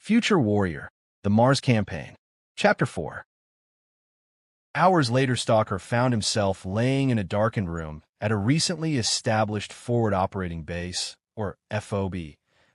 Future Warrior, The Mars Campaign. Chapter 4. Hours later, Stalker found himself laying in a darkened room at a recently established Forward Operating Base, or FOB,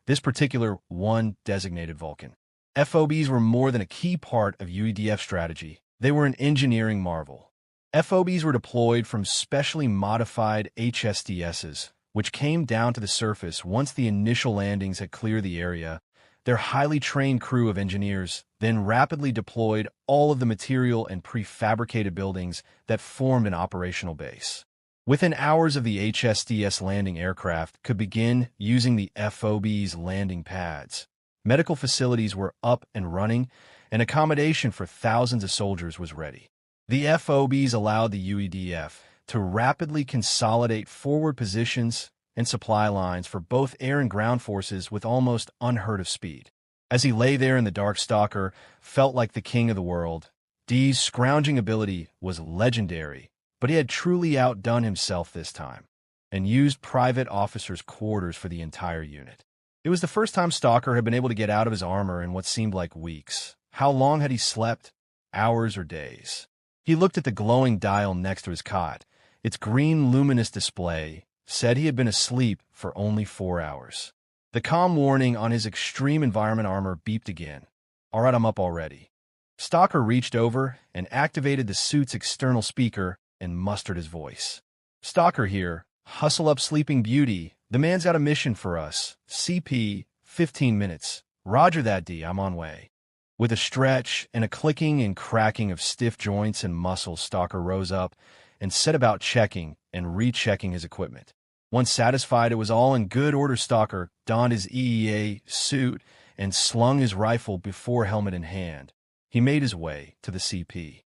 this particular one designated Vulcan. FOBs were more than a key part of UEDF strategy. They were an engineering marvel. FOBs were deployed from specially modified HSDSs, which came down to the surface once the initial landings had cleared the area. Their highly trained crew of engineers then rapidly deployed all of the material and prefabricated buildings that formed an operational base. Within hours of the HSDS landing, aircraft could begin using the FOB's landing pads. Medical facilities were up and running, and accommodation for thousands of soldiers was ready. The FOBs allowed the UEDF to rapidly consolidate forward positions and supply lines for both air and ground forces with almost unheard of speed. As he lay there in the dark, Stalker felt like the king of the world. D's scrounging ability was legendary, but he had truly outdone himself this time, and used private officers' quarters for the entire unit. It was the first time Stalker had been able to get out of his armor in what seemed like weeks. How long had he slept? Hours or days? He looked at the glowing dial next to his cot. Its green luminous display said he had been asleep for only 4 hours. The calm warning on his extreme environment armor beeped again. All right, I'm up already. Stalker reached over and activated the suit's external speaker and mustered his voice. Stalker here. Hustle up, Sleeping Beauty. The man's got a mission for us. CP, 15 minutes. Roger that, D. I'm on way. With a stretch and a clicking and cracking of stiff joints and muscles, Stalker rose up and set about checking and rechecking his equipment. Once satisfied it was all in good order, Stalker donned his EEA suit and slung his rifle before helmet in hand. He made his way to the CP.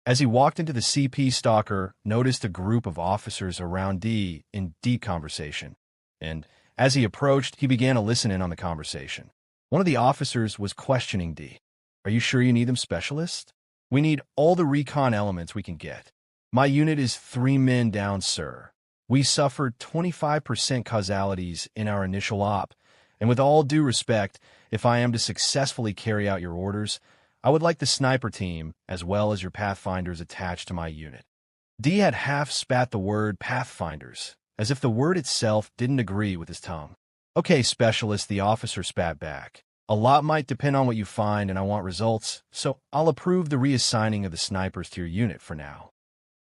As he walked into the CP, Stalker noticed a group of officers around D in deep conversation, and as he approached, he began to listen in on the conversation. One of the officers was questioning D. Are you sure you need them, Specialist? We need all the recon elements we can get. My unit is 3 men down, sir. We suffered 25% causalities in our initial op, and with all due respect, if I am to successfully carry out your orders, I would like the sniper team as well as your Pathfinders attached to my unit. D had half spat the word Pathfinders, as if the word itself didn't agree with his tongue. Okay, Specialist, the officer spat back. A lot might depend on what you find, and I want results, so I'll approve the reassigning of the snipers to your unit for now.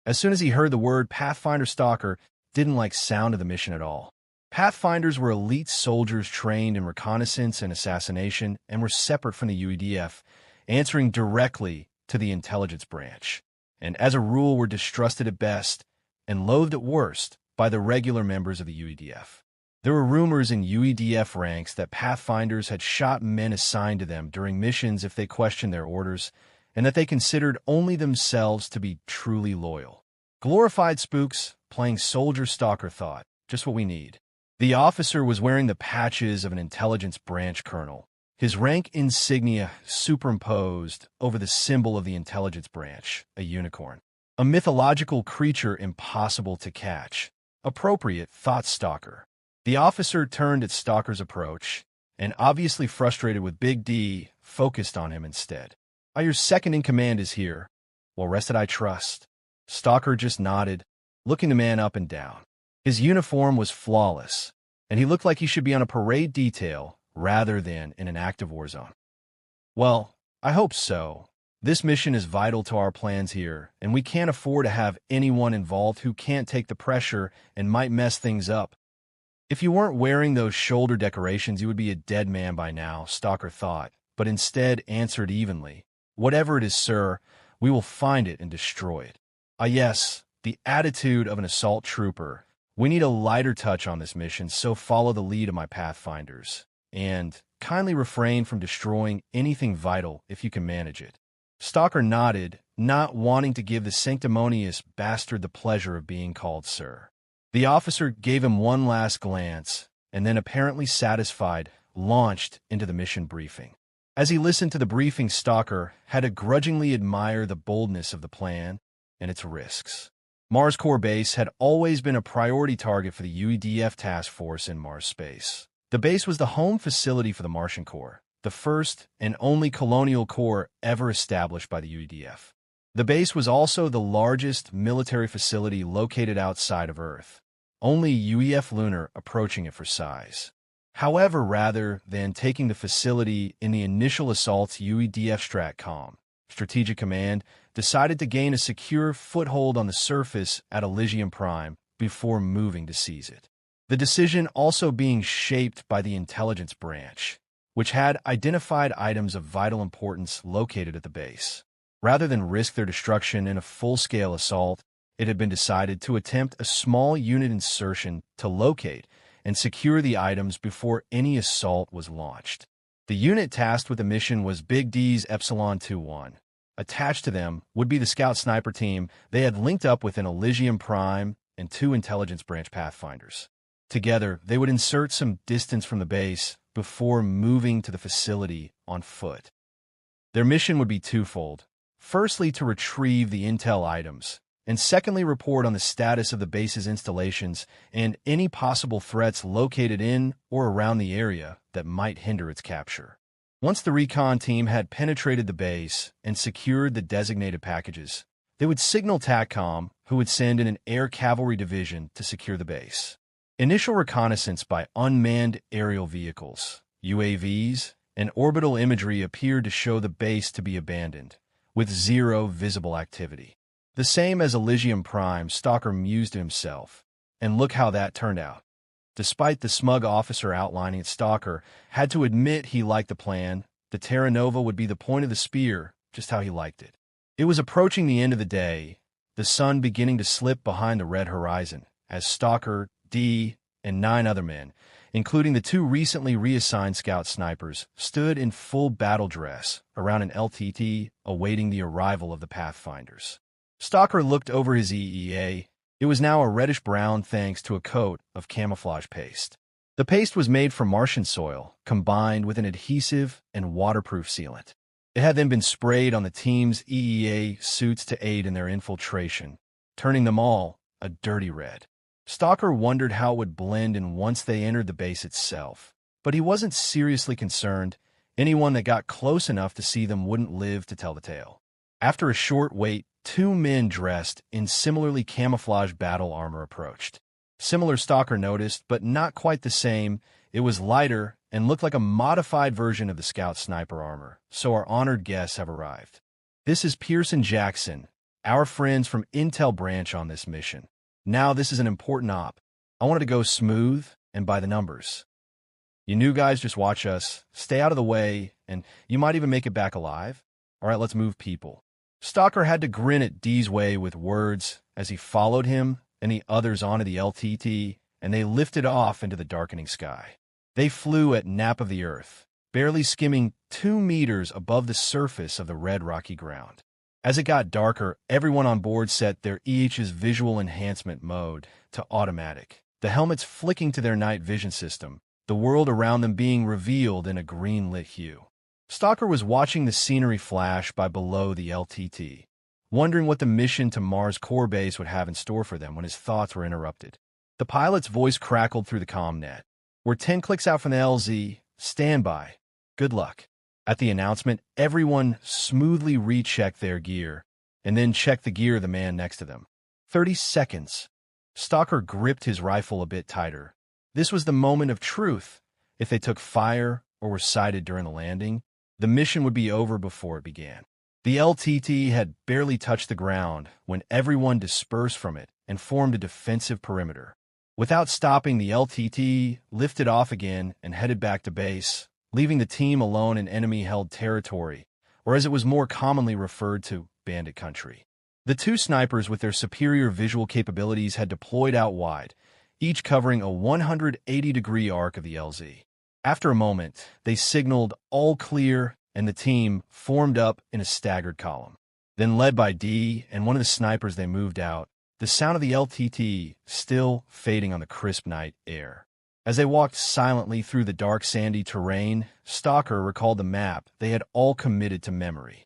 As soon as he heard the word Pathfinder, Stalker didn't like sound of the mission at all. Pathfinders were elite soldiers trained in reconnaissance and assassination and were separate from the UEDF, answering directly to the intelligence branch, and as a rule were distrusted at best and loathed at worst by the regular members of the UEDF. There were rumors in UEDF ranks that Pathfinders had shot men assigned to them during missions if they questioned their orders, and that they considered only themselves to be truly loyal. Glorified spooks playing soldier, Stalker thought. Just what we need. The officer was wearing the patches of an intelligence branch colonel, his rank insignia superimposed over the symbol of the intelligence branch, a unicorn. A mythological creature impossible to catch. Appropriate, thought Stalker. The officer turned at Stalker's approach, and obviously frustrated with Big D, focused on him instead. Your second in command is here. Well rested, I trust. Stalker just nodded, looking the man up and down. His uniform was flawless, and he looked like he should be on a parade detail rather than in an active war zone. Well, I hope so. This mission is vital to our plans here, and we can't afford to have anyone involved who can't take the pressure and might mess things up. If you weren't wearing those shoulder decorations, you would be a dead man by now, Stalker thought, but instead answered evenly. Whatever it is, sir, we will find it and destroy it. Yes, the attitude of an assault trooper. We need a lighter touch on this mission, so follow the lead of my Pathfinders, and kindly refrain from destroying anything vital if you can manage it. Stalker nodded, not wanting to give the sanctimonious bastard the pleasure of being called sir. The officer gave him one last glance, and then, apparently satisfied, launched into the mission briefing. As he listened to the briefing, Stalker had to grudgingly admire the boldness of the plan and its risks. Mars Core Base had always been a priority target for the UEDF task force in Mars space. The base was the home facility for the Martian Corps, the first and only colonial corps ever established by the UEDF. The base was also the largest military facility located outside of Earth, only UEF Lunar approaching it for size. However, rather than taking the facility in the initial assaults, UEDF STRATCOM, Strategic Command, decided to gain a secure foothold on the surface at Elysium Prime before moving to seize it. The decision also being shaped by the intelligence branch, which had identified items of vital importance located at the base. Rather than risk their destruction in a full-scale assault, it had been decided to attempt a small unit insertion to locate and secure the items before any assault was launched. The unit tasked with the mission was Big D's Epsilon 2-1. Attached to them would be the scout sniper team they had linked up with an Elysium Prime and 2 intelligence branch pathfinders. Together, they would insert some distance from the base before moving to the facility on foot. Their mission would be twofold. Firstly, to retrieve the intel items, and secondly, report on the status of the base's installations and any possible threats located in or around the area that might hinder its capture. Once the recon team had penetrated the base and secured the designated packages, they would signal TACCOM, who would send in an air cavalry division to secure the base. Initial reconnaissance by unmanned aerial vehicles, UAVs, and orbital imagery appeared to show the base to be abandoned, with zero visible activity. The same as Elysium Prime, Stalker mused to himself. And look how that turned out. Despite the smug officer outlining it, Stalker had to admit he liked the plan. The Terra Nova would be the point of the spear, just how he liked it. It was approaching the end of the day, the sun beginning to slip behind the red horizon, as Stalker, D, and 9 other men, including the 2 recently reassigned scout snipers, stood in full battle dress around an LTT awaiting the arrival of the Pathfinders. Stalker looked over his EEA. It was now a reddish-brown thanks to a coat of camouflage paste. The paste was made from Martian soil, combined with an adhesive and waterproof sealant. It had then been sprayed on the team's EEA suits to aid in their infiltration, turning them all a dirty red. Stalker wondered how it would blend in once they entered the base itself, but he wasn't seriously concerned. Anyone that got close enough to see them wouldn't live to tell the tale. After a short wait, 2 men dressed in similarly camouflaged battle armor approached. Similar, Stalker noticed, but not quite the same. It was lighter and looked like a modified version of the scout sniper armor, so our honored guests have arrived. This is Pearson Jackson, our friends from Intel Branch on this mission. Now this is an important op. I wanted to go smooth and by the numbers. You new guys just watch us, stay out of the way, and you might even make it back alive. All right, let's move people. Stalker had to grin at D's way with words as he followed him and the others onto the LTT, and they lifted off into the darkening sky. They flew at nap of the earth, barely skimming 2 meters above the surface of the red rocky ground. As it got darker, everyone on board set their EH's visual enhancement mode to automatic, the helmets flicking to their night vision system, the world around them being revealed in a green-lit hue. Stalker was watching the scenery flash by below the LTT, wondering what the mission to Mars core base would have in store for them when his thoughts were interrupted. The pilot's voice crackled through the commnet. We're 10 clicks out from the LZ. Stand by. Good luck. At the announcement, everyone smoothly rechecked their gear, and then checked the gear of the man next to them. 30 seconds. Stalker gripped his rifle a bit tighter. This was the moment of truth. If they took fire or were sighted during the landing, the mission would be over before it began. The LTT had barely touched the ground when everyone dispersed from it and formed a defensive perimeter. Without stopping, the LTT lifted off again and headed back to base, leaving the team alone in enemy-held territory, or as it was more commonly referred to, bandit country. The 2 snipers with their superior visual capabilities had deployed out wide, each covering a 180-degree arc of the LZ. After a moment, they signaled all clear, and the team formed up in a staggered column. Then, led by D and one of the snipers, they moved out, the sound of the LTT still fading on the crisp night air. As they walked silently through the dark sandy terrain, Stalker recalled the map they had all committed to memory.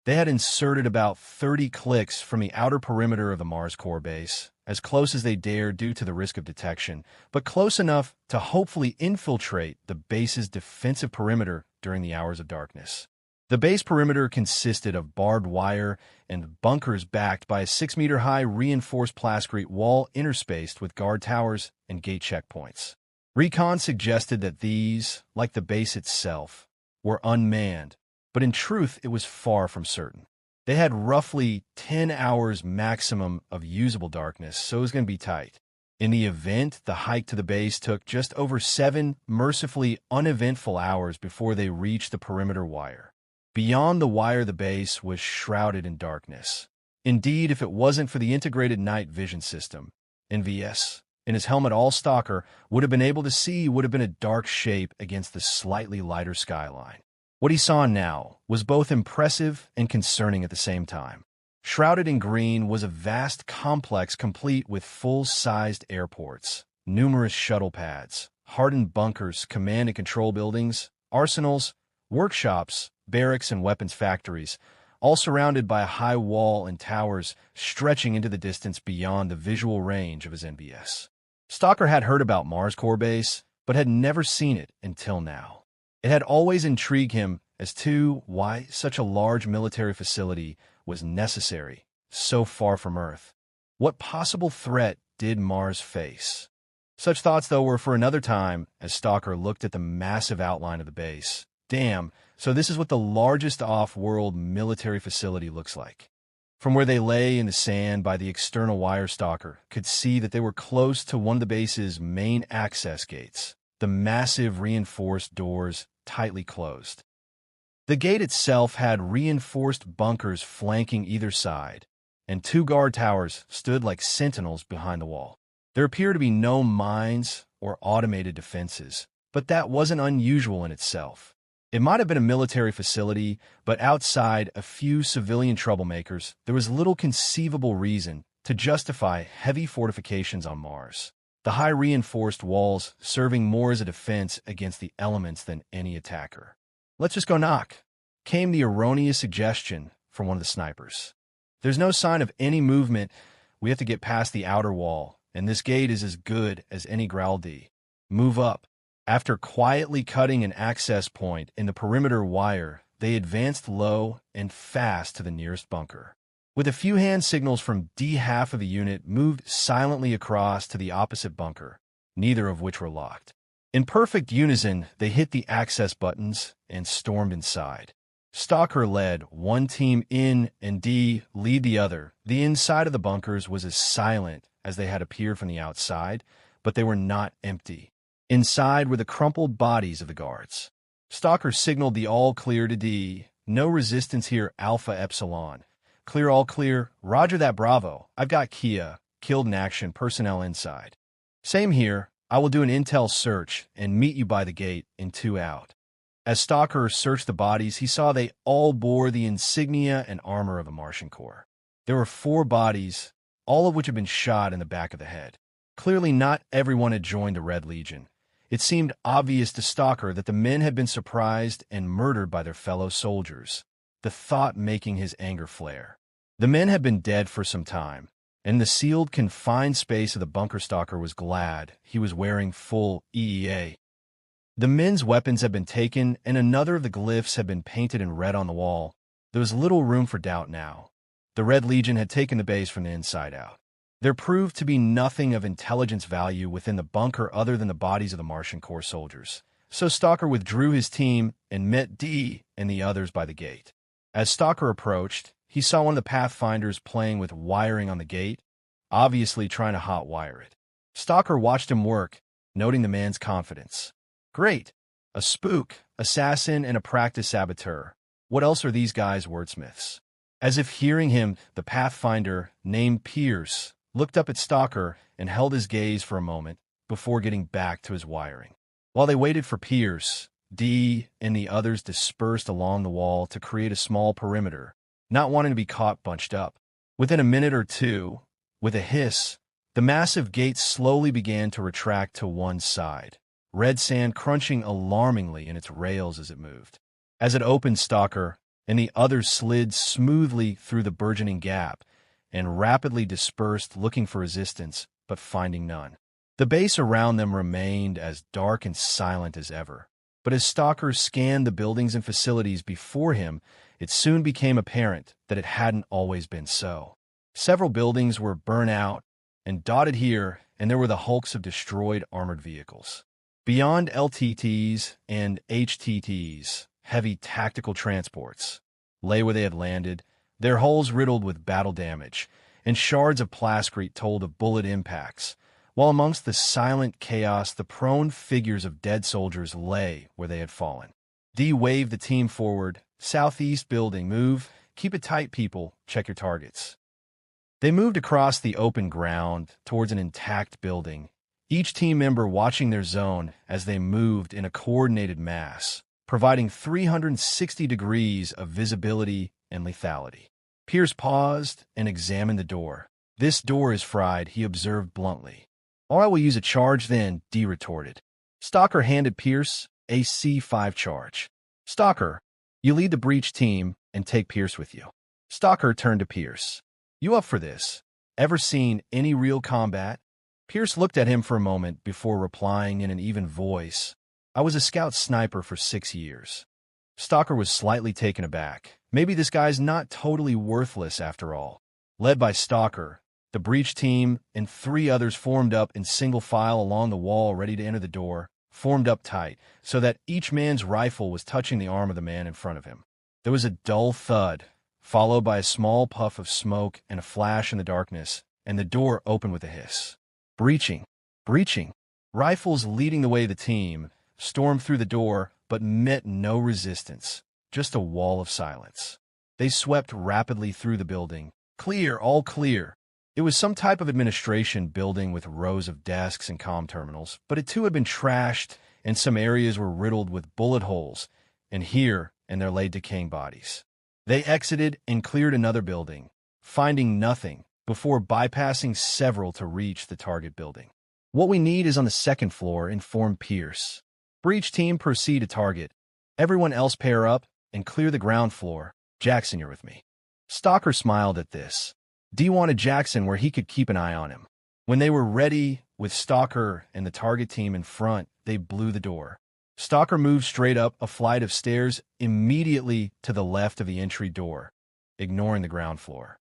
They had inserted about 30 clicks from the outer perimeter of the Mars core base, as close as they dared due to the risk of detection, but close enough to hopefully infiltrate the base's defensive perimeter during the hours of darkness. The base perimeter consisted of barbed wire and bunkers backed by a 6-meter-high reinforced plascrete wall interspaced with guard towers and gate checkpoints. Recon suggested that these, like the base itself, were unmanned, but in truth it was far from certain. They had roughly 10 hours maximum of usable darkness, so it was going to be tight. In the event, the hike to the base took just over 7 mercifully uneventful hours before they reached the perimeter wire. Beyond the wire, the base was shrouded in darkness. Indeed, if it wasn't for the integrated night vision system, NVS, in his helmet, all Stalker would have been able to see would have been a dark shape against the slightly lighter skyline. What he saw now was both impressive and concerning at the same time. Shrouded in green was a vast complex complete with full-sized airports, numerous shuttle pads, hardened bunkers, command and control buildings, arsenals, workshops, barracks, and weapons factories, all surrounded by a high wall and towers stretching into the distance beyond the visual range of his NVS. Stalker had heard about Mars Core Base, but had never seen it until now. It had always intrigued him as to why such a large military facility was necessary so far from Earth. What possible threat did Mars face? Such thoughts, though, were for another time as Stalker looked at the massive outline of the base. Damn, so this is what the largest off-world military facility looks like. From where they lay in the sand by the external wire, Stalker could see that they were close to one of the base's main access gates, the massive reinforced doors tightly closed. The gate itself had reinforced bunkers flanking either side, and 2 guard towers stood like sentinels behind the wall. There appeared to be no mines or automated defenses, but that wasn't unusual in itself. It might have been a military facility, but outside a few civilian troublemakers, there was little conceivable reason to justify heavy fortifications on Mars. The high reinforced walls serving more as a defense against the elements than any attacker. "Let's just go knock," came the erroneous suggestion from one of the snipers. "There's no sign of any movement. We have to get past the outer wall, and this gate is as good as any growl D. Move up." After quietly cutting an access point in the perimeter wire, they advanced low and fast to the nearest bunker. With a few hand signals from D, half of the unit moved silently across to the opposite bunker, neither of which were locked. In perfect unison, they hit the access buttons and stormed inside. Stalker led one team in and D lead the other. The inside of the bunkers was as silent as they had appeared from the outside, but they were not empty. Inside were the crumpled bodies of the guards. Stalker signaled the all clear to D. "No resistance here, Alpha Epsilon. Clear, all clear. Roger that, Bravo. I've got Kia. Killed in action. Personnel inside." "Same here. I will do an intel search and meet you by the gate in 2 out." As Stalker searched the bodies, he saw they all bore the insignia and armor of the Martian Corps. There were 4 bodies, all of which had been shot in the back of the head. Clearly not everyone had joined the Red Legion. It seemed obvious to Stalker that the men had been surprised and murdered by their fellow soldiers, the thought making his anger flare. The men had been dead for some time, and the sealed, confined space of the bunker Stalker was glad he was wearing full EEA. The men's weapons had been taken, and another of the glyphs had been painted in red on the wall. There was little room for doubt now. The Red Legion had taken the base from the inside out. There proved to be nothing of intelligence value within the bunker other than the bodies of the Martian Corps soldiers. So Stalker withdrew his team and met D and the others by the gate. As Stalker approached, he saw one of the Pathfinders playing with wiring on the gate, obviously trying to hotwire it. Stalker watched him work, noting the man's confidence. "Great. A spook, assassin, and a practice saboteur. What else are these guys wordsmiths?" As if hearing him, the Pathfinder, named Pierce, looked up at Stalker and held his gaze for a moment before getting back to his wiring. While they waited for Pierce, D and the others dispersed along the wall to create a small perimeter, not wanting to be caught bunched up. Within a minute or two, with a hiss, the massive gate slowly began to retract to one side, red sand crunching alarmingly in its rails as it moved. As it opened, Stalker and the others slid smoothly through the burgeoning gap and rapidly dispersed, looking for resistance, but finding none. The base around them remained as dark and silent as ever. But as stalkers scanned the buildings and facilities before him, it soon became apparent that it hadn't always been so. Several buildings were burnt out and dotted here, and there were the hulks of destroyed armored vehicles. Beyond LTTs and HTTs, heavy tactical transports lay where they had landed, their hulls riddled with battle damage, and shards of plascrete told of bullet impacts, while amongst the silent chaos the prone figures of dead soldiers lay where they had fallen. D waved the team forward. Southeast building, move. Keep it tight, people. Check your targets. They moved across the open ground towards an intact building, each team member watching their zone as they moved in a coordinated mass, providing 360 degrees of visibility and lethality. Pierce paused and examined the door. This door is fried, he observed bluntly. All right, we'll use a charge then, D retorted. Stalker handed Pierce a C5 charge. Stalker, you lead the breach team and take Pierce with you. Stalker turned to Pierce. You up for this? Ever seen any real combat? Pierce looked at him for a moment before replying in an even voice. I was a scout sniper for 6 years. Stalker was slightly taken aback. Maybe this guy's not totally worthless after all. Led by Stalker, the breach team and 3 others formed up in single file along the wall ready to enter the door, formed up tight, so that each man's rifle was touching the arm of the man in front of him. There was a dull thud, followed by a small puff of smoke and a flash in the darkness, and the door opened with a hiss. Breaching. Rifles leading the way, the team stormed through the door, but met no resistance, just a wall of silence. They swept rapidly through the building. Clear, all clear. It was some type of administration building with rows of desks and comm terminals, but it too had been trashed, and some areas were riddled with bullet holes, and here and there lay decaying bodies. They exited and cleared another building, finding nothing, before bypassing several to reach the target building. What we need is on the 2nd floor, informed Pierce. Breach team, proceed to target. Everyone else pair up and clear the ground floor. Jackson, you're with me. Stalker smiled at this. D wanted Jackson where he could keep an eye on him. When they were ready, with Stalker and the target team in front, they blew the door. Stalker moved straight up a flight of stairs immediately to the left of the entry door, ignoring the ground floor.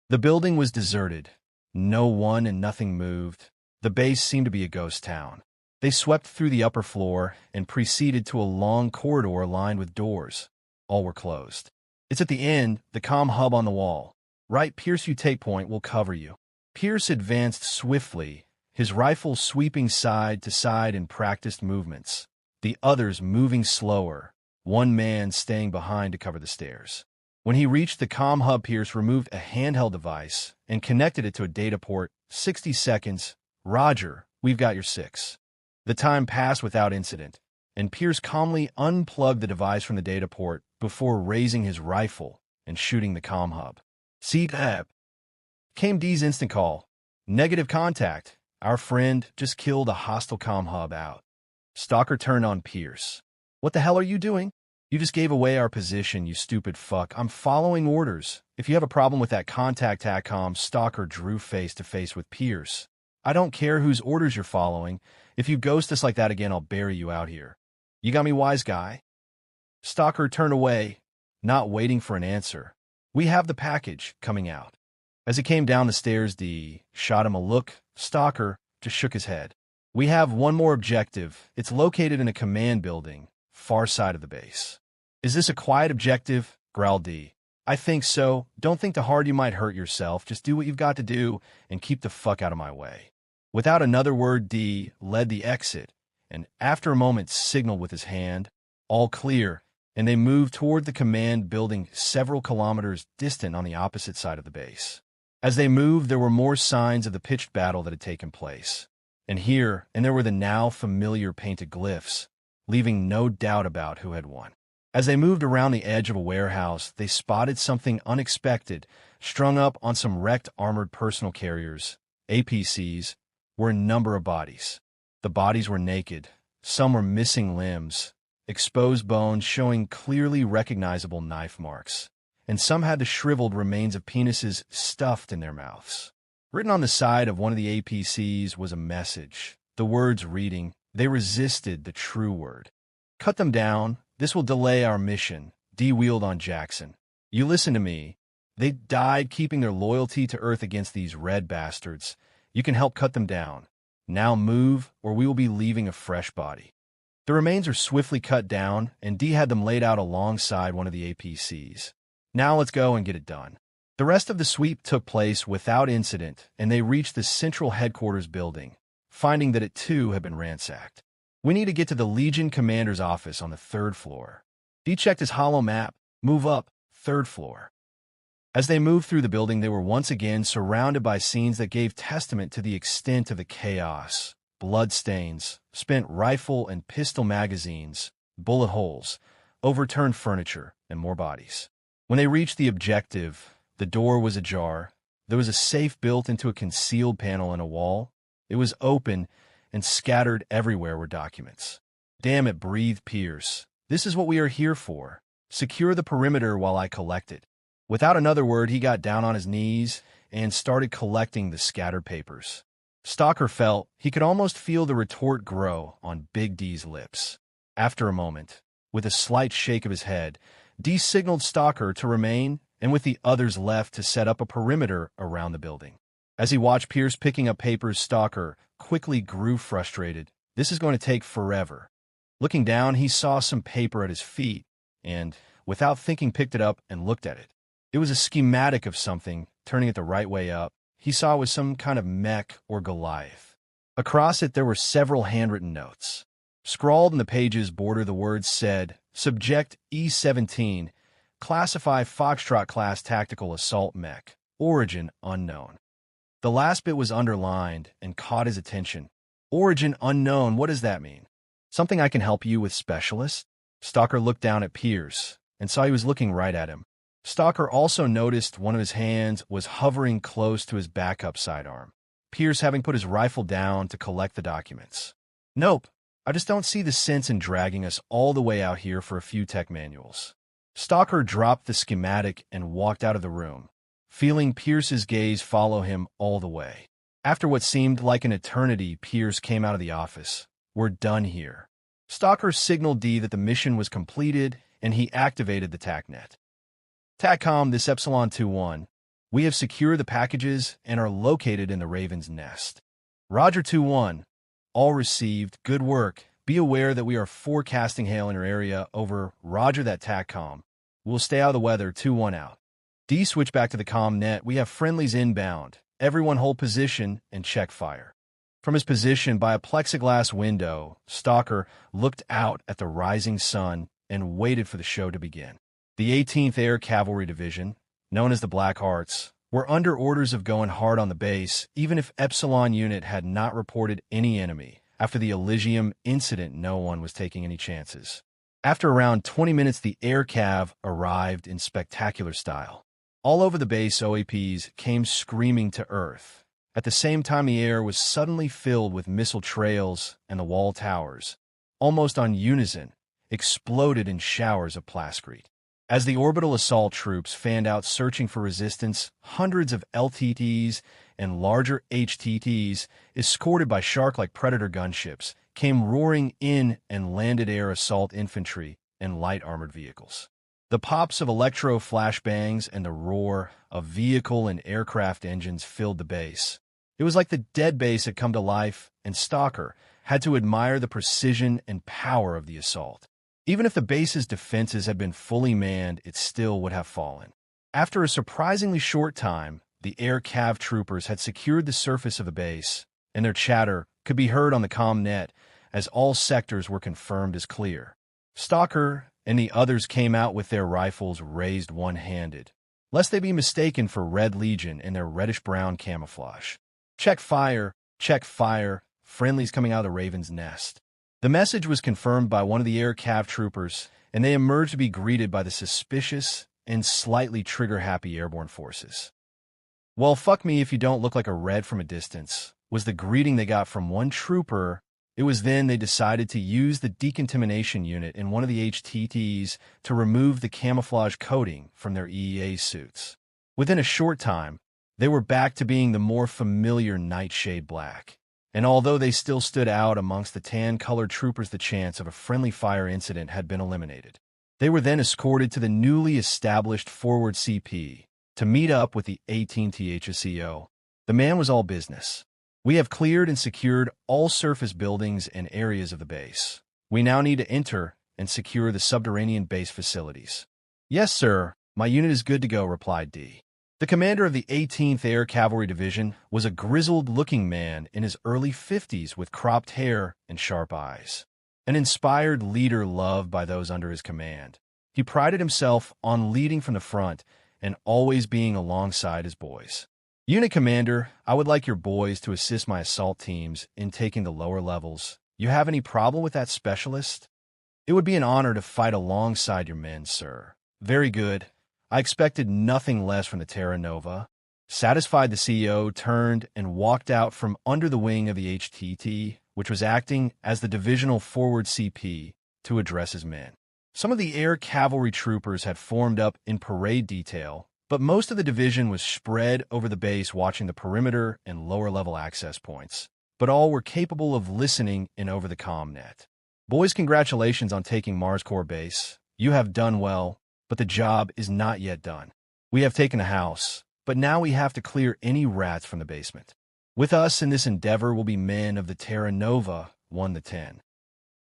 The building was deserted. No one and nothing moved. The base seemed to be a ghost town. They swept through the upper floor and proceeded to a long corridor lined with doors. All were closed. It's at the end, the comm hub on the wall. Right, Pierce, you take point, we'll cover you. Pierce advanced swiftly, his rifle sweeping side to side in practiced movements, the others moving slower, one man staying behind to cover the stairs. When he reached the comm hub, Pierce removed a handheld device and connected it to a data port. 60 seconds. Roger, we've got your 6. The time passed without incident, and Pierce calmly unplugged the device from the data port before raising his rifle and shooting the comm hub. See that? Came D's instant call. Negative contact. Our friend just killed a hostile comm hub out. Stalker turned on Pierce. What the hell are you doing? You just gave away our position, you stupid fuck. I'm following orders. If you have a problem with that, contact TACCOM. Stalker drew face to face with Pierce. I don't care whose orders you're following. If you ghost us like that again, I'll bury you out here. You got me, wise guy? Stalker turned away, not waiting for an answer. We have the package coming out. As he came down the stairs, D shot him a look. Stalker just shook his head. We have one more objective. It's located in a command building, far side of the base. Is this a quiet objective? Growled D. I think so. Don't think too hard, you might hurt yourself. Just do what you've got to do and keep the fuck out of my way. Without another word, D led the exit, and after a moment signaled with his hand, all clear, and they moved toward the command building several kilometers distant on the opposite side of the base. As they moved, there were more signs of the pitched battle that had taken place. And there were the now familiar painted glyphs, leaving no doubt about who had won. As they moved around the edge of a warehouse, they spotted something unexpected. Strung up on some wrecked armored personal carriers, APCs, were a number of bodies. The bodies were naked. Some were missing limbs, exposed bones showing clearly recognizable knife marks, and some had the shriveled remains of penises stuffed in their mouths. Written on the side of one of the APCs was a message, the words reading, "They resisted the true word." Cut them down. This will delay our mission. D wheeled on Jackson. You listen to me. They died keeping their loyalty to Earth against these red bastards. You can help cut them down. Now move, or we will be leaving a fresh body. The remains are swiftly cut down, and D had them laid out alongside one of the APCs. Now let's go and get it done. The rest of the sweep took place without incident, and they reached the central headquarters building, finding that it too had been ransacked. We need to get to the Legion commander's office on the 3rd floor. D checked his holo map. Move up, 3rd floor. As they moved through the building, they were once again surrounded by scenes that gave testament to the extent of the chaos. Bloodstains, spent rifle and pistol magazines, bullet holes, overturned furniture, and more bodies. When they reached the objective, the door was ajar. There was a safe built into a concealed panel in a wall. It was open, and scattered everywhere were documents. Damn it, breathed Pierce. This is what we are here for. Secure the perimeter while I collect it. Without another word, he got down on his knees and started collecting the scattered papers. Stalker felt he could almost feel the retort grow on Big D's lips. After a moment, with a slight shake of his head, D signaled Stalker to remain and with the others left to set up a perimeter around the building. As he watched Pierce picking up papers, Stalker quickly grew frustrated. This is going to take forever. Looking down, he saw some paper at his feet and, without thinking, picked it up and looked at it. It was a schematic of something. Turning it the right way up, he saw it was some kind of mech or Goliath. Across it, there were several handwritten notes. Scrawled in the pages border, the words said, Subject E-17, Classify Foxtrot Class Tactical Assault Mech, Origin Unknown. The last bit was underlined and caught his attention. Origin Unknown, what does that mean? Something I can help you with, Specialist? Stalker looked down at Pierce and saw he was looking right at him. Stalker also noticed one of his hands was hovering close to his backup sidearm, Pierce having put his rifle down to collect the documents. Nope, I just don't see the sense in dragging us all the way out here for a few tech manuals. Stalker dropped the schematic and walked out of the room, feeling Pierce's gaze follow him all the way. After what seemed like an eternity, Pierce came out of the office. We're done here. Stalker signaled D that the mission was completed, and he activated the TACnet. TACCOM, this Epsilon 2-1. We have secured the packages and are located in the Raven's Nest. Roger 2-1. All received. Good work. Be aware that we are forecasting hail in your area. Over. Roger that, TACCOM. We'll stay out of the weather. 2-1 out. D switch back to the comm net. We have friendlies inbound. Everyone hold position and check fire. From his position by a plexiglass window, Stalker looked out at the rising sun and waited for the show to begin. The 18th Air Cavalry Division, known as the Black Hearts, were under orders of going hard on the base, even if Epsilon Unit had not reported any enemy. After the Elysium incident, no one was taking any chances. After around 20 minutes, the Air Cav arrived in spectacular style. All over the base, OAPs came screaming to Earth. At the same time, the air was suddenly filled with missile trails, and the wall towers, almost on unison, exploded in showers of plascrete. As the orbital assault troops fanned out searching for resistance, hundreds of LTTs and larger HTTs, escorted by shark-like Predator gunships, came roaring in and landed air assault infantry and light armored vehicles. The pops of electro flashbangs and the roar of vehicle and aircraft engines filled the base. It was like the dead base had come to life, and Stalker had to admire the precision and power of the assault. Even if the base's defenses had been fully manned, it still would have fallen. After a surprisingly short time, the Air Cav troopers had secured the surface of the base, and their chatter could be heard on the comm net as all sectors were confirmed as clear. Stalker and the others came out with their rifles raised one-handed, lest they be mistaken for Red Legion in their reddish-brown camouflage. Check fire, friendlies coming out of the Raven's Nest. The message was confirmed by one of the Air Cav troopers, and they emerged to be greeted by the suspicious and slightly trigger-happy airborne forces. Well, fuck me if you don't look like a red from a distance, was the greeting they got from one trooper. It was then they decided to use the decontamination unit in one of the HTTs to remove the camouflage coating from their EEA suits. Within a short time, they were back to being the more familiar Nightshade Black. and although they still stood out amongst the tan-colored troopers, the chance of a friendly fire incident had been eliminated. They were then escorted to the newly established forward CP to meet up with the 18th HSEO. The man was all business. "We have cleared and secured all surface buildings and areas of the base. We now need to enter and secure the subterranean base facilities." "Yes, sir. My unit is good to go," replied D. The commander of the 18th Air Cavalry Division was a grizzled-looking man in his early 50s with cropped hair and sharp eyes. An inspired leader loved by those under his command. He prided himself on leading from the front and always being alongside his boys. "Unit commander, I would like your boys to assist my assault teams in taking the lower levels. You have any problem with that, specialist?" "It would be an honor to fight alongside your men, sir." "Very good. I expected nothing less from the Terra Nova." Satisfied, the CEO turned and walked out from under the wing of the HTT, which was acting as the divisional forward CP, to address his men. Some of the air cavalry troopers had formed up in parade detail, but most of the division was spread over the base watching the perimeter and lower-level access points. But all were capable of listening in over the comm-net. "Boys, congratulations on taking Mars Core Base. You have done well, but the job is not yet done. We have taken the house, but now we have to clear any rats from the basement. With us in this endeavor will be men of the Terra Nova 1 to 10.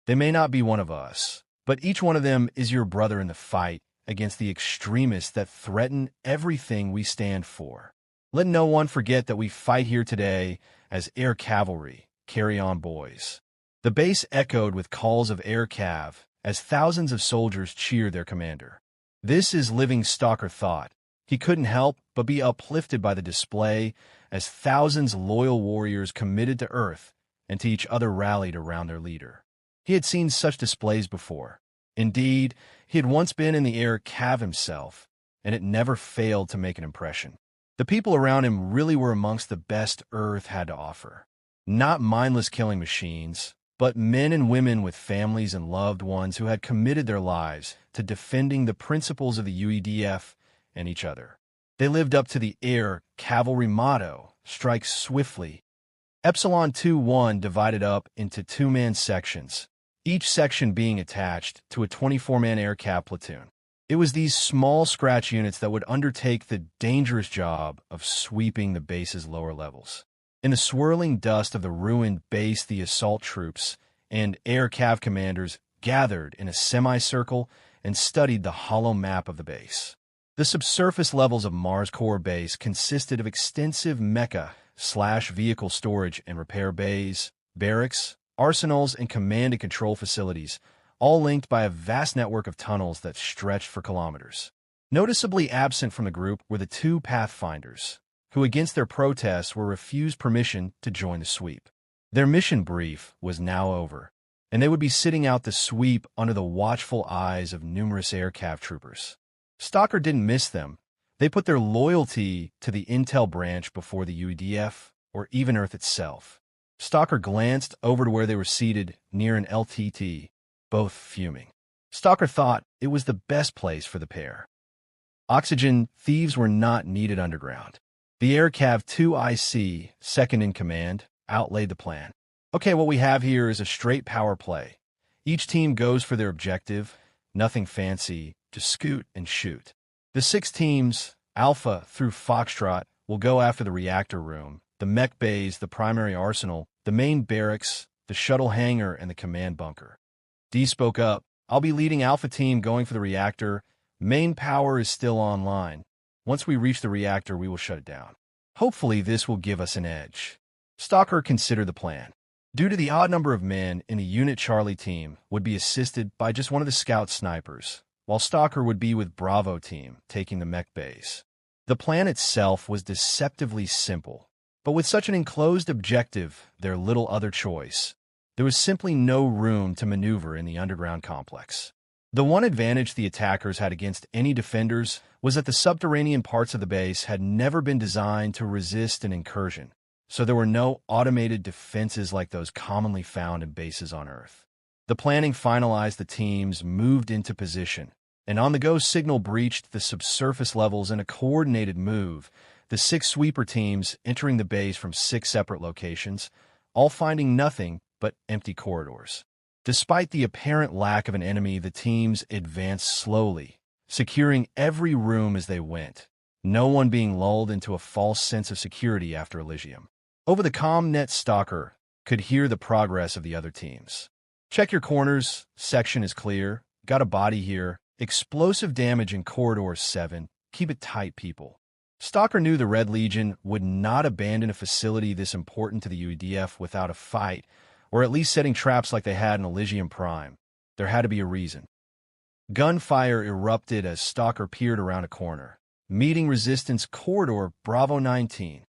They may not be one of us, but each one of them is your brother in the fight against the extremists that threaten everything we stand for. Let no one forget that we fight here today as air cavalry. Carry on, boys." The base echoed with calls of air cav as thousands of soldiers cheered their commander. This is living, Stalker thought. He couldn't help but be uplifted by the display as thousands loyal warriors committed to Earth and to each other rallied around their leader. He had seen such displays before. Indeed, he had once been in the air cav himself, and it never failed to make an impression. The people around him really were amongst the best Earth had to offer. Not mindless killing machines, but men and women with families and loved ones who had committed their lives to defending the principles of the UEDF and each other. They lived up to the air cavalry motto, "Strike swiftly." Epsilon 2-1 divided up into two-man sections, each section being attached to a 24-man air cav platoon. It was these small scratch units that would undertake the dangerous job of sweeping the base's lower levels. In the swirling dust of the ruined base, the assault troops and air cav commanders gathered in a semicircle and studied the hollow map of the base. The subsurface levels of Mars Core Base consisted of extensive mecha/vehicle storage and repair bays, barracks, arsenals, and command and control facilities, all linked by a vast network of tunnels that stretched for kilometers. Noticeably absent from the group were the two Pathfinders, who against their protests were refused permission to join the sweep. Their mission brief was now over, and they would be sitting out the sweep under the watchful eyes of numerous air cav troopers. Stalker didn't miss them. They put their loyalty to the intel branch before the UEDF or even Earth itself. Stalker glanced over to where they were seated near an LTT, both fuming. Stalker thought it was the best place for the pair. Oxygen thieves were not needed underground. The Air Cav 2 IC, second in command, outlaid the plan. "Okay, what we have here is a straight power play. Each team goes for their objective, nothing fancy, just scoot and shoot. The 6 teams, Alpha through Foxtrot, will go after the reactor room, the mech bays, the primary arsenal, the main barracks, the shuttle hangar, and the command bunker." D spoke up. "I'll be leading Alpha team going for the reactor. Main power is still online. Once we reach the reactor, we will shut it down. Hopefully this will give us an edge." Stalker considered the plan. Due to the odd number of men in the Unit Charlie team would be assisted by just one of the scout snipers, while Stalker would be with Bravo team taking the mech base. The plan itself was deceptively simple, but with such an enclosed objective, there little other choice. There was simply no room to maneuver in the underground complex. The one advantage the attackers had against any defenders was that the subterranean parts of the base had never been designed to resist an incursion, so there were no automated defenses like those commonly found in bases on Earth. The planning finalized, the teams moved into position. An on-the-go signal breached the subsurface levels in a coordinated move, the 6 sweeper teams entering the base from 6 separate locations, all finding nothing but empty corridors. Despite the apparent lack of an enemy, the teams advanced slowly, securing every room as they went, no one being lulled into a false sense of security after Elysium. Over the comm Stalker could hear the progress of the other teams. Check your corners, section is clear, got a body here, explosive damage in corridor 7, keep it tight, people. Stalker knew the Red Legion would not abandon a facility this important to the UEDF without a fight, or at least setting traps like they had in Elysium Prime. There had to be a reason. Gunfire erupted as Stalker peered around a corner, meeting resistance corridor Bravo 19.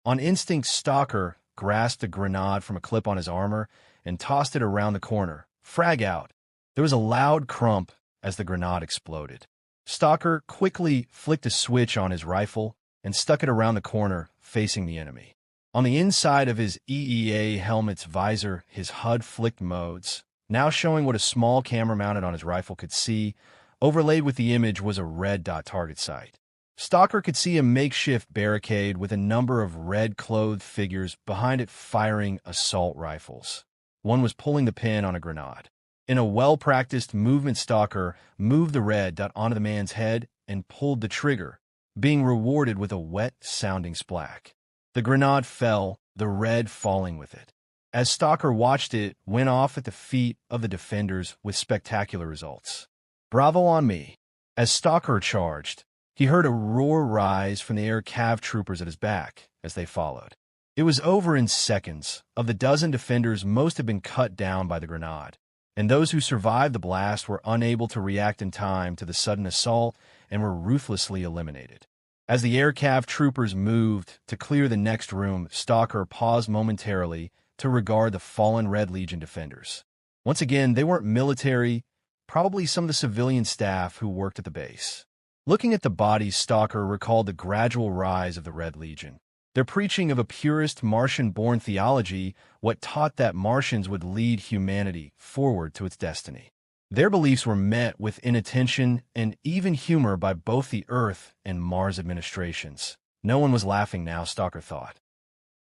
On instinct, Stalker grasped a grenade from a clip on his armor and tossed it around the corner. Frag out. There was a loud crump as the grenade exploded. Stalker quickly flicked a switch on his rifle and stuck it around the corner, facing the enemy. On the inside of his EEA helmet's visor, his HUD flicked modes, now showing what a small camera mounted on his rifle could see. Overlaid with the image was a red dot target site. Stalker could see a makeshift barricade with a number of red-clothed figures behind it firing assault rifles. One was pulling the pin on a grenade. In a well-practiced movement, Stalker moved the red dot onto the man's head and pulled the trigger, being rewarded with a wet-sounding splack. The grenade fell, the red falling with it. As Stalker watched, it went off at the feet of the defenders with spectacular results. Bravo on me. As Stalker charged, he heard a roar rise from the air cav troopers at his back as they followed. It was over in seconds. Of the dozen defenders, most had been cut down by the grenade, and those who survived the blast were unable to react in time to the sudden assault and were ruthlessly eliminated. As the air cav troopers moved to clear the next room, Stalker paused momentarily to regard the fallen Red Legion defenders. Once again, they weren't military, probably some of the civilian staff who worked at the base. Looking at the bodies, Stalker recalled the gradual rise of the Red Legion. Their preaching of a purist Martian-born theology, what taught that Martians would lead humanity forward to its destiny. Their beliefs were met with inattention and even humor by both the Earth and Mars administrations. No one was laughing now, Stalker thought.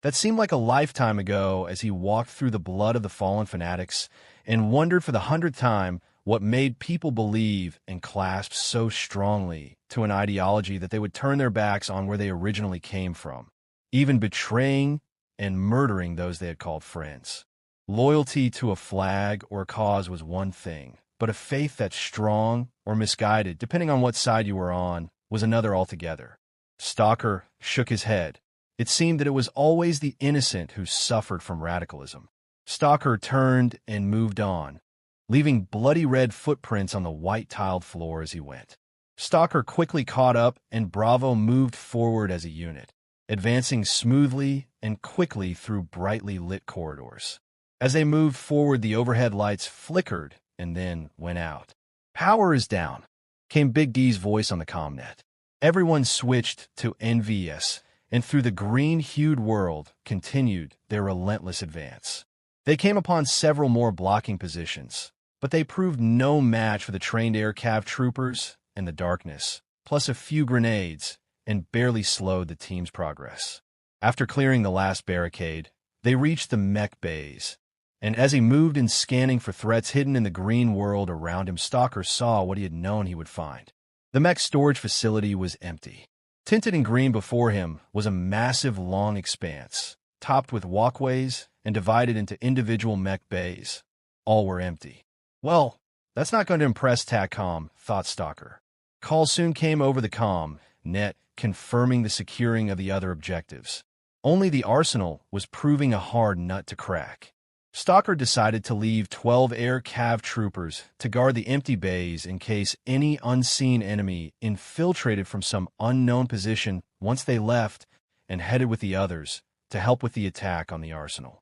That seemed like a lifetime ago as he walked through the blood of the fallen fanatics and wondered for the 100th time what made people believe and clasp so strongly to an ideology that they would turn their backs on where they originally came from, even betraying and murdering those they had called friends. Loyalty to a flag or a cause was one thing, but a faith that's strong or misguided, depending on what side you were on, was another altogether. Stalker shook his head. It seemed that it was always the innocent who suffered from radicalism. Stalker turned and moved on, leaving bloody red footprints on the white-tiled floor as he went. Stalker quickly caught up, and Bravo moved forward as a unit, advancing smoothly and quickly through brightly lit corridors. As they moved forward, the overhead lights flickered and then went out. "Power is down," came Big D's voice on the commnet. Everyone switched to NVS, and through the green-hued world continued their relentless advance. They came upon several more blocking positions, but they proved no match for the trained air cav troopers and the darkness, plus a few grenades, and barely slowed the team's progress. After clearing the last barricade, they reached the mech bays, and as he moved in scanning for threats hidden in the green world around him, Stalker saw what he had known he would find. The mech storage facility was empty. Tinted in green before him was a massive long expanse, topped with walkways and divided into individual mech bays. All were empty. Well, that's not going to impress TACCOM, thought Stalker. Calls soon came over the comm net, confirming the securing of the other objectives. Only the arsenal was proving a hard nut to crack. Stalker decided to leave 12 air cav troopers to guard the empty bays in case any unseen enemy infiltrated from some unknown position once they left, and headed with the others to help with the attack on the arsenal.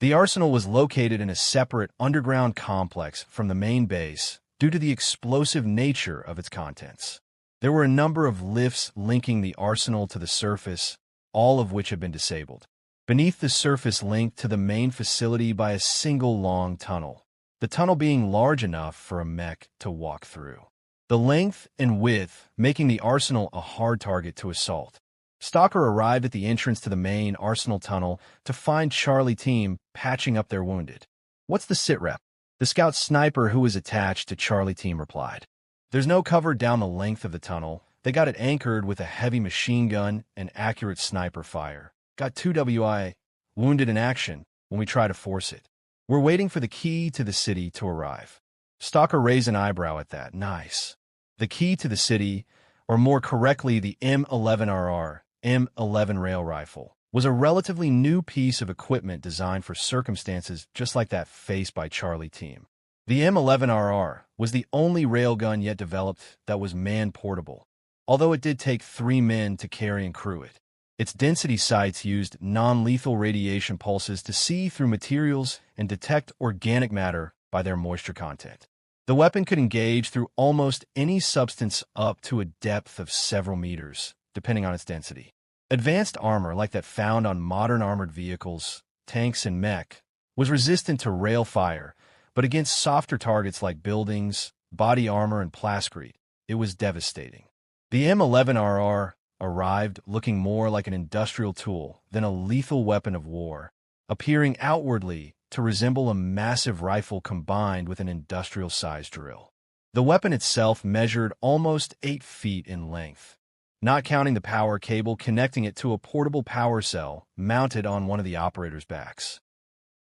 The arsenal was located in a separate underground complex from the main base due to the explosive nature of its contents. There were a number of lifts linking the arsenal to the surface, all of which had been disabled. Beneath the surface linked to the main facility by a single long tunnel, the tunnel being large enough for a mech to walk through. The length and width making the arsenal a hard target to assault. Stalker arrived at the entrance to the main arsenal tunnel to find Charlie team patching up their wounded. "What's the sit rep?" The scout sniper who was attached to Charlie team replied. "There's no cover down the length of the tunnel. They got it anchored with a heavy machine gun and accurate sniper fire. Got 2 WI wounded in action when we try to force it. We're waiting for the key to the city to arrive." Stalker raised an eyebrow at that. "Nice. The key to the city, or more correctly the M11RR, M11 rail rifle, was a relatively new piece of equipment designed for circumstances just like that faced by Charlie team. The M11RR was the only railgun yet developed that was man-portable, although it did take 3 men to carry and crew it. Its density sights used non-lethal radiation pulses to see through materials and detect organic matter by their moisture content. The weapon could engage through almost any substance up to a depth of several meters, depending on its density. Advanced armor, like that found on modern armored vehicles, tanks, and mech, was resistant to rail fire, but against softer targets like buildings, body armor, and plascrete, it was devastating. The M11RR arrived looking more like an industrial tool than a lethal weapon of war, appearing outwardly to resemble a massive rifle combined with an industrial-sized drill. The weapon itself measured almost 8 feet in length, not counting the power cable connecting it to a portable power cell mounted on one of the operator's backs.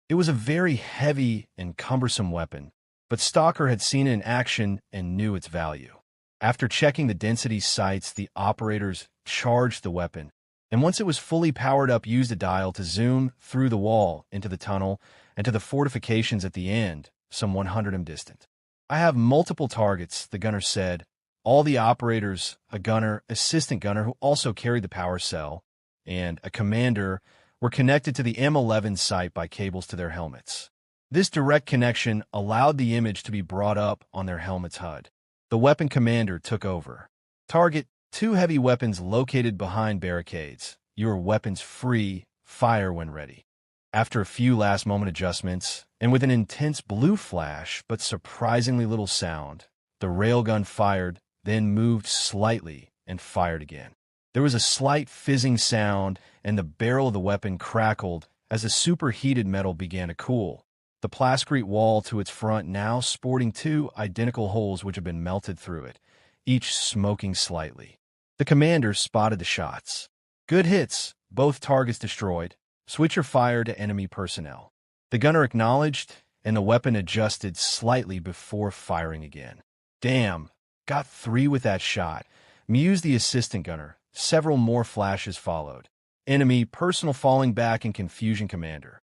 It was a very heavy and cumbersome weapon, but Stalker had seen it in action and knew its value. After checking the density sights, the operators charged the weapon, and once it was fully powered up, used a dial to zoom through the wall into the tunnel and to the fortifications at the end, some 100 m distant. "I have multiple targets," the gunner said. All the operators, a gunner, assistant gunner who also carried the power cell, and a commander were connected to the M11 site by cables to their helmets. This direct connection allowed the image to be brought up on their helmet's HUD. The weapon commander took over. "Target, 2 heavy weapons located behind barricades. Your weapons free. Fire when ready." After a few last-moment adjustments, and with an intense blue flash but surprisingly little sound, the railgun fired, then moved slightly and fired again. There was a slight fizzing sound, and the barrel of the weapon crackled as the superheated metal began to cool, the plascrete wall to its front now sporting 2 identical holes which had been melted through it, each smoking slightly. The commander spotted the shots. "Good hits, both targets destroyed. Switch your fire to enemy personnel." The gunner acknowledged, and the weapon adjusted slightly before firing again. "Damn, got 3 with that shot," mused the assistant gunner. Several more flashes followed. "Enemy personal falling back in confusion, commander."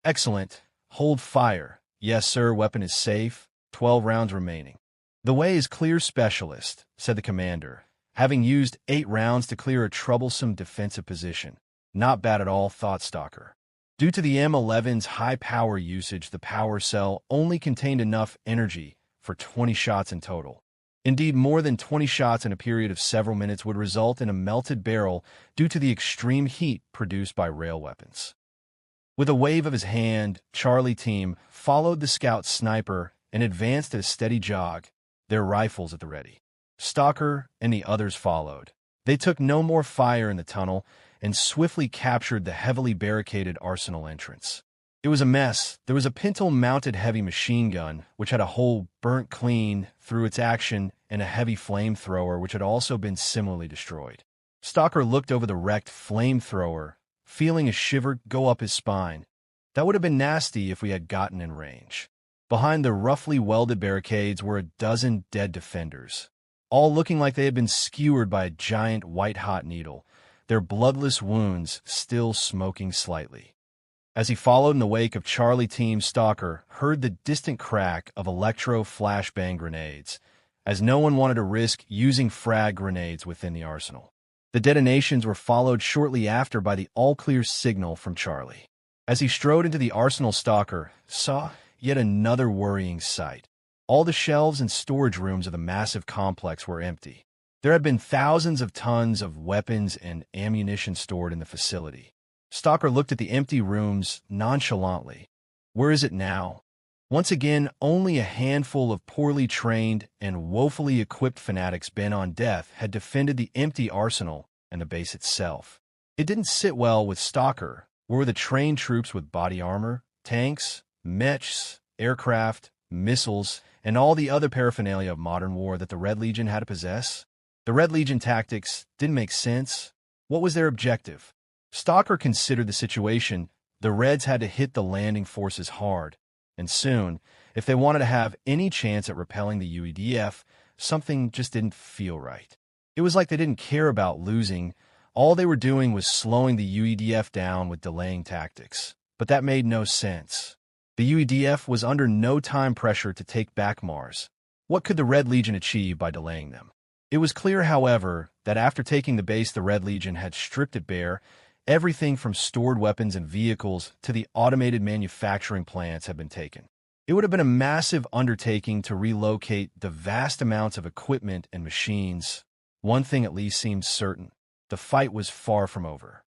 "Excellent. Hold fire." "Yes, sir, weapon is safe. 12 rounds remaining." "The way is clear, specialist," said the commander, having used 8 rounds to clear a troublesome defensive position. "Not bad at all," thought Stalker. Due to the M11's high power usage, the power cell only contained enough energy for 20 shots in total. Indeed, more than 20 shots in a period of several minutes would result in a melted barrel due to the extreme heat produced by rail weapons. With a wave of his hand, Charlie team followed the scout sniper and advanced at a steady jog, their rifles at the ready. Stalker and the others followed. They took no more fire in the tunnel and swiftly captured the heavily barricaded arsenal entrance. It was a mess. There was a pintle-mounted heavy machine gun, which had a hole burnt clean through its action, and a heavy flamethrower, which had also been similarly destroyed. Stalker looked over the wrecked flamethrower, feeling a shiver go up his spine. That would have been nasty if we had gotten in range. Behind the roughly welded barricades were a dozen dead defenders, all looking like they had been skewered by a giant white-hot needle, their bloodless wounds still smoking slightly. As he followed in the wake of Charlie team, Stalker heard the distant crack of electro-flashbang grenades, as no one wanted to risk using frag grenades within the arsenal. The detonations were followed shortly after by the all-clear signal from Charlie. As he strode into the arsenal, Stalker saw yet another worrying sight. All the shelves and storage rooms of the massive complex were empty. There had been thousands of tons of weapons and ammunition stored in the facility. Stalker looked at the empty rooms nonchalantly. Where is it now? Once again, only a handful of poorly trained and woefully equipped fanatics bent on death had defended the empty arsenal and the base itself. It didn't sit well with Stalker, where were the trained troops with body armor, tanks, mechs, aircraft, missiles, and all the other paraphernalia of modern war that the Red Legion had to possess. The Red Legion tactics didn't make sense. What was their objective? Stalker considered the situation. The Reds had to hit the landing forces hard, and soon, if they wanted to have any chance at repelling the UEDF, something just didn't feel right. It was like they didn't care about losing. All they were doing was slowing the UEDF down with delaying tactics. But that made no sense. The UEDF was under no time pressure to take back Mars. What could the Red Legion achieve by delaying them? It was clear, however, that after taking the base, the Red Legion had stripped it bare. Everything from stored weapons and vehicles to the automated manufacturing plants had been taken. It would have been a massive undertaking to relocate the vast amounts of equipment and machines. One thing at least seemed certain: the fight was far from over.